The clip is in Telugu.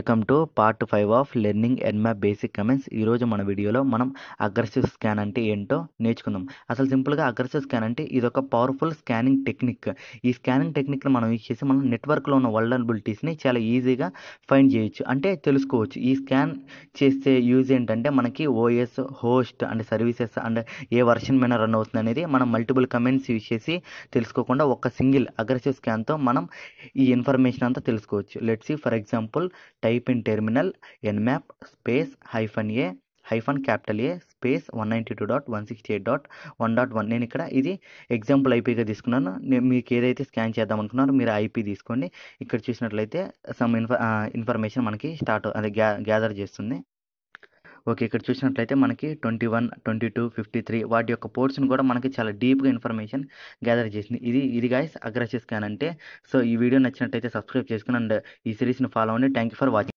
Welcome to part 5 of learning Nmap basic commands. ఈరోజు మన వీడియోలో మనం అగ్రెసివ్ స్కాన్ అంటే ఏంటో నేర్చుకుందాం. అసలు సింపుల్గా అగ్రెసివ్ స్కాన్ అంటే ఇది ఒక పవర్ఫుల్ స్కానింగ్ టెక్నిక్. ఈ స్కానింగ్ టెక్నిక్ని మనం యూజ్ చేసి మనం నెట్వర్క్లో ఉన్న వల్నరబిలిటీస్ని చాలా ఈజీగా ఫైండ్ చేయొచ్చు, అంటే తెలుసుకోవచ్చు. ఈ స్కాన్ చేసే యూజ్ ఏంటంటే మనకి OS, host and services and A version మీద రన్ అవుతుంది అనేది మనం మల్టిపుల్ కమెంట్స్ యూజ్ చేసి తెలుసుకోకుండా ఒక సింగిల్ అగ్రెసివ్ స్కాన్తో మనం ఈ ఇన్ఫర్మేషన్ అంతా తెలుసుకోవచ్చు. Let's see for example type in terminal nmap space -A space 192.168.1.1. నేను ఇక్కడ ఇది ఎగ్జాంపుల్ ఐపీగా తీసుకున్నాను. నేను మీకు ఏదైతే స్కాన్ చేద్దాం అనుకున్నారో మీరు ఐపీ తీసుకోండి. ఇక్కడ చూసినట్లయితే సమ్ ఇన్ఫర్మేషన్ మనకి అదే గ్యాదర్ చేస్తుంది. ఓకే, ఇక్కడ చూసినట్లయితే మనకి 21, 22, 53 వాటి యొక్క పోర్ట్స్ని కూడా మనకి చాలా డీప్గా ఇన్ఫర్మేషన్ గ్యాదర్ చేసింది. ఇది గైస్ అగ్రెసివ్ స్కాన్ అంటే. సో ఈ వీడియో నచ్చినట్లయితే సబ్స్క్రైబ్ చేసుకుని అండ్ ఈ సిరీస్ని ఫాలో అవ్వండి. Thank you for watching.